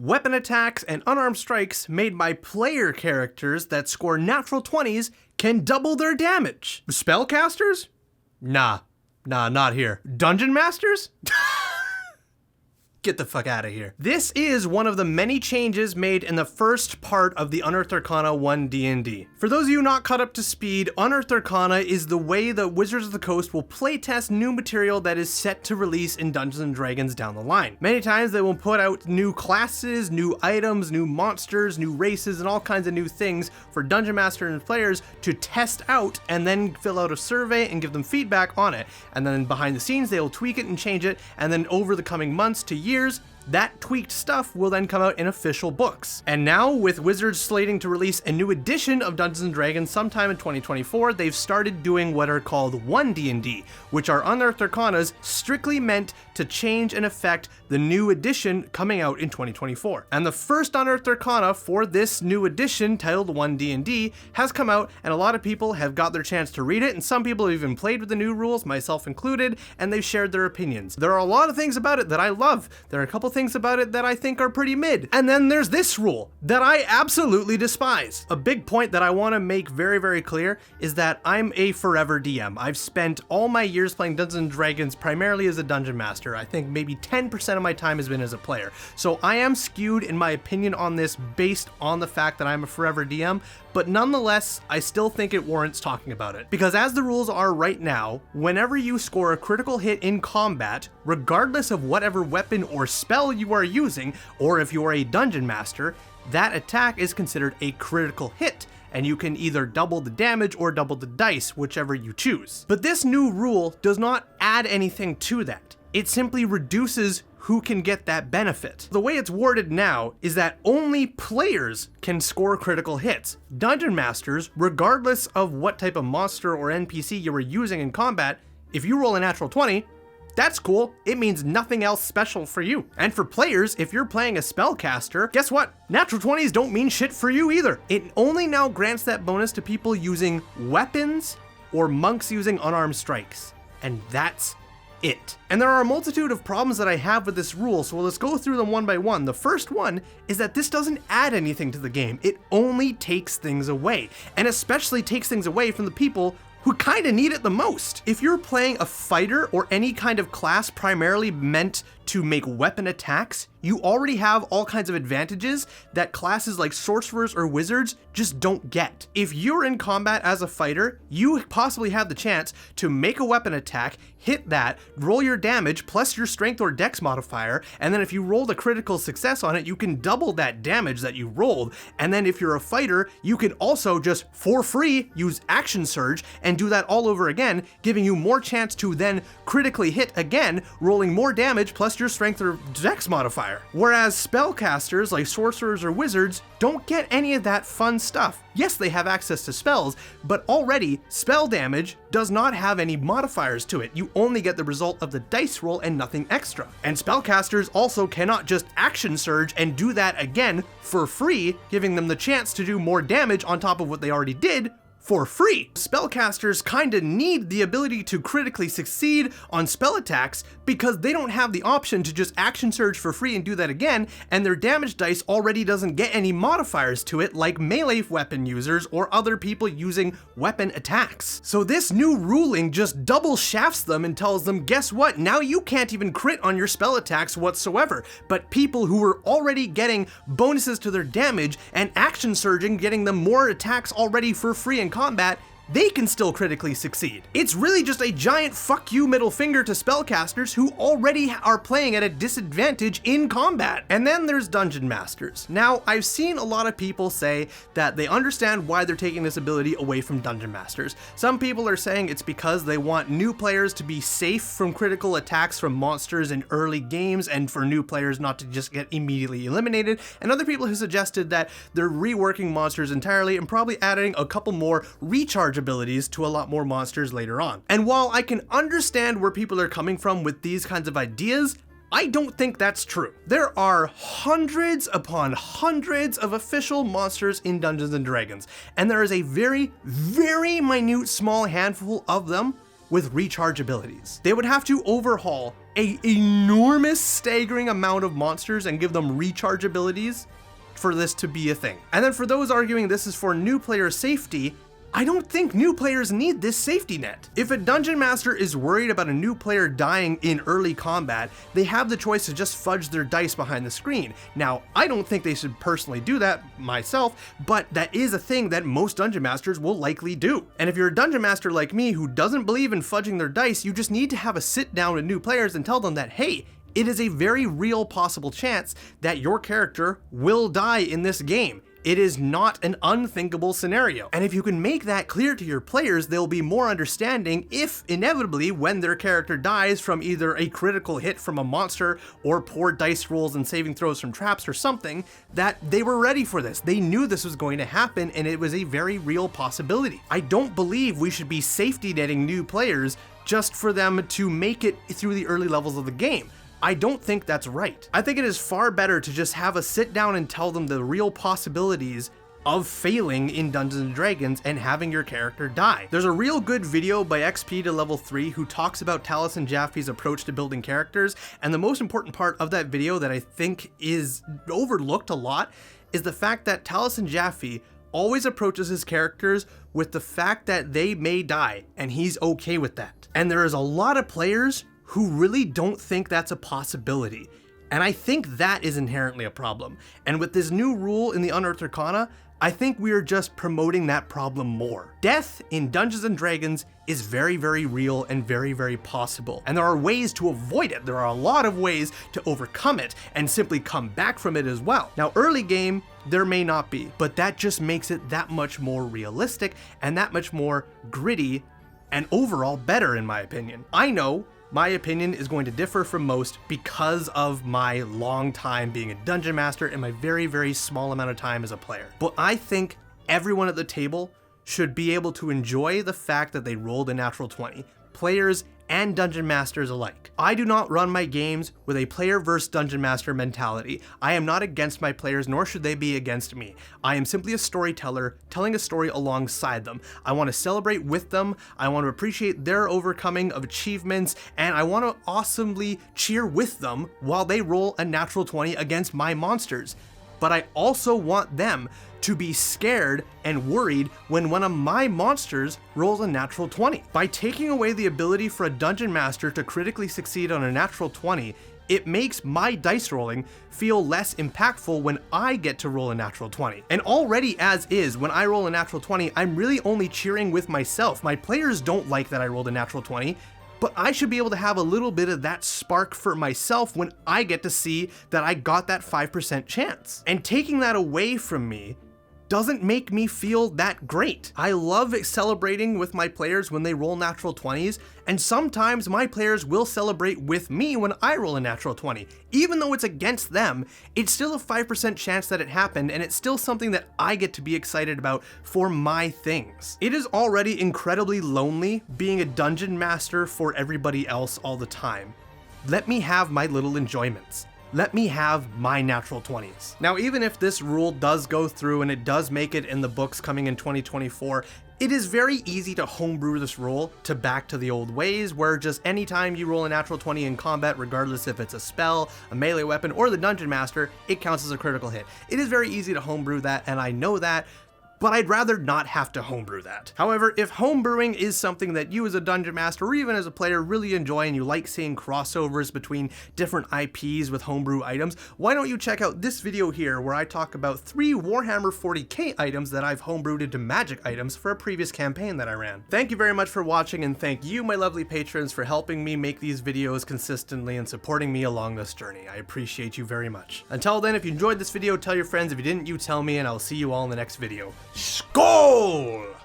weapon attacks and unarmed strikes made by player characters that score natural 20s can double their damage. Spellcasters? Nah, not here. Dungeon Masters? Get the fuck out of here. This is one of the many changes made in the first part of the Unearthed Arcana 1 D&D. For those of you not caught up to speed, Unearthed Arcana is the way that Wizards of the Coast will playtest new material that is set to release in Dungeons & Dragons down the line. Many times they will put out new classes, new items, new monsters, new races, and all kinds of new things for Dungeon Master and players to test out and then fill out a survey and give them feedback on it. And then behind the scenes, they will tweak it and change it, and then over the coming months to years, that tweaked stuff will then come out in official books. And now, with Wizards slating to release a new edition of Dungeons & Dragons sometime in 2024, they've started doing what are called One D&D, which are Unearthed Arcanas strictly meant to change and affect the new edition coming out in 2024. And the first Unearthed Arcana for this new edition, titled One D&D, has come out, and a lot of people have got their chance to read it, and some people have even played with the new rules, myself included, and they've shared their opinions. There are a lot of things about it that I love. There are a couple things about it that I think are pretty mid. And then there's this rule that I absolutely despise. A big point that I want to make very, very clear is that I'm a forever DM. I've spent all my years playing Dungeons & Dragons primarily as a dungeon master. I think maybe 10% of my time has been as a player. So I am skewed in my opinion on this based on the fact that I'm a forever DM, but nonetheless, I still think it warrants talking about it. Because as the rules are right now, whenever you score a critical hit in combat, regardless of whatever weapon or spell you are using, or if you are a dungeon master, that attack is considered a critical hit, and you can either double the damage or double the dice, whichever you choose. But this new rule does not add anything to that. It simply reduces who can get that benefit. The way it's worded now is that only players can score critical hits. Dungeon masters, regardless of what type of monster or NPC you were using in combat, if you roll a natural 20, that's cool. It means nothing else special for you. And for players, if you're playing a spellcaster, guess what? Natural 20s don't mean shit for you either. It only now grants that bonus to people using weapons or monks using unarmed strikes. And that's it. And there are a multitude of problems that I have with this rule, so let's go through them one by one. The first one is that this doesn't add anything to the game. It only takes things away, and especially takes things away from the people who kind of need it the most. If you're playing a fighter or any kind of class primarily meant to make weapon attacks, you already have all kinds of advantages that classes like sorcerers or wizards just don't get. If you're in combat as a fighter, you possibly have the chance to make a weapon attack, hit that, roll your damage plus your strength or dex modifier, and then if you roll the critical success on it, you can double that damage that you rolled. And then if you're a fighter, you can also just for free use action surge and do that all over again, giving you more chance to then critically hit again, rolling more damage plus your strength or dex modifier. Whereas spellcasters like sorcerers or wizards don't get any of that fun stuff. Yes, they have access to spells, but already spell damage does not have any modifiers to it. You only get the result of the dice roll and nothing extra. And spellcasters also cannot just action surge and do that again for free, giving them the chance to do more damage on top of what they already did for free. Spellcasters kinda need the ability to critically succeed on spell attacks because they don't have the option to just action surge for free and do that again, and their damage dice already doesn't get any modifiers to it like melee weapon users or other people using weapon attacks. So this new ruling just double shafts them and tells them, guess what? Now you can't even crit on your spell attacks whatsoever, but people who were already getting bonuses to their damage and action surging, getting them more attacks already for free in combat, they can still critically succeed. It's really just a giant fuck you middle finger to spellcasters who already are playing at a disadvantage in combat. And then there's dungeon masters. Now, I've seen a lot of people say that they understand why they're taking this ability away from dungeon masters. Some people are saying it's because they want new players to be safe from critical attacks from monsters in early games and for new players not to just get immediately eliminated. And other people who suggested that they're reworking monsters entirely and probably adding a couple more recharge abilities to a lot more monsters later on. And while I can understand where people are coming from with these kinds of ideas, I don't think that's true. There are hundreds upon hundreds of official monsters in Dungeons & Dragons, and there is a very, very minute small handful of them with recharge abilities. They would have to overhaul a enormous staggering amount of monsters and give them recharge abilities for this to be a thing. And then for those arguing this is for new player safety, I don't think new players need this safety net. If a dungeon master is worried about a new player dying in early combat, they have the choice to just fudge their dice behind the screen. Now, I don't think they should personally do that myself, but that is a thing that most dungeon masters will likely do. And if you're a dungeon master like me who doesn't believe in fudging their dice, you just need to have a sit down with new players and tell them that, hey, it is a very real possible chance that your character will die in this game. It is not an unthinkable scenario. And if you can make that clear to your players, they'll be more understanding if inevitably when their character dies from either a critical hit from a monster or poor dice rolls and saving throws from traps or something, that they were ready for this. They knew this was going to happen and it was a very real possibility. I don't believe we should be safety netting new players just for them to make it through the early levels of the game. I don't think that's right. I think it is far better to just have a sit down and tell them the real possibilities of failing in Dungeons & Dragons and having your character die. There's a real good video by XP to level 3 who talks about Taliesin Jaffe's approach to building characters, and the most important part of that video that I think is overlooked a lot is the fact that Taliesin Jaffe always approaches his characters with the fact that they may die, and he's okay with that. And there is a lot of players who really don't think that's a possibility. And I think that is inherently a problem. And with this new rule in the Unearthed Arcana, I think we are just promoting that problem more. Death in Dungeons & Dragons is very, very real and very, very possible. And there are ways to avoid it. There are a lot of ways to overcome it and simply come back from it as well. Now, early game, there may not be, but that just makes it that much more realistic and that much more gritty and overall better in my opinion. I know my opinion is going to differ from most because of my long time being a dungeon master and my very, very small amount of time as a player. But I think everyone at the table should be able to enjoy the fact that they rolled a natural 20. Players and dungeon masters alike. I do not run my games with a player versus dungeon master mentality. I am not against my players, nor should they be against me. I am simply a storyteller telling a story alongside them. I want to celebrate with them, I want to appreciate their overcoming of achievements, and I want to awesomely cheer with them while they roll a natural 20 against my monsters. But I also want them to be scared and worried when one of my monsters rolls a natural 20. By taking away the ability for a dungeon master to critically succeed on a natural 20, it makes my dice rolling feel less impactful when I get to roll a natural 20. And already as is, when I roll a natural 20, I'm really only cheering with myself. My players don't like that I rolled a natural 20, but I should be able to have a little bit of that spark for myself when I get to see that I got that 5% chance. And taking that away from me doesn't make me feel that great. I love celebrating with my players when they roll natural 20s, and sometimes my players will celebrate with me when I roll a natural 20. Even though it's against them, it's still a 5% chance that it happened, and it's still something that I get to be excited about for my things. It is already incredibly lonely being a dungeon master for everybody else all the time. Let me have my little enjoyments. Let me have my natural 20s. Now, even if this rule does go through and it does make it in the books coming in 2024, it is very easy to homebrew this rule to back to the old ways, where just anytime you roll a natural 20 in combat, regardless if it's a spell, a melee weapon, or the dungeon master, it counts as a critical hit. It is very easy to homebrew that, and I know that, but I'd rather not have to homebrew that. However, if homebrewing is something that you as a dungeon master or even as a player really enjoy and you like seeing crossovers between different IPs with homebrew items, why don't you check out this video here where I talk about 3 Warhammer 40k items that I've homebrewed into magic items for a previous campaign that I ran. Thank you very much for watching, and thank you, my lovely patrons, for helping me make these videos consistently and supporting me along this journey. I appreciate you very much. Until then, if you enjoyed this video, tell your friends. If you didn't, you tell me, and I'll see you all in the next video. Skål!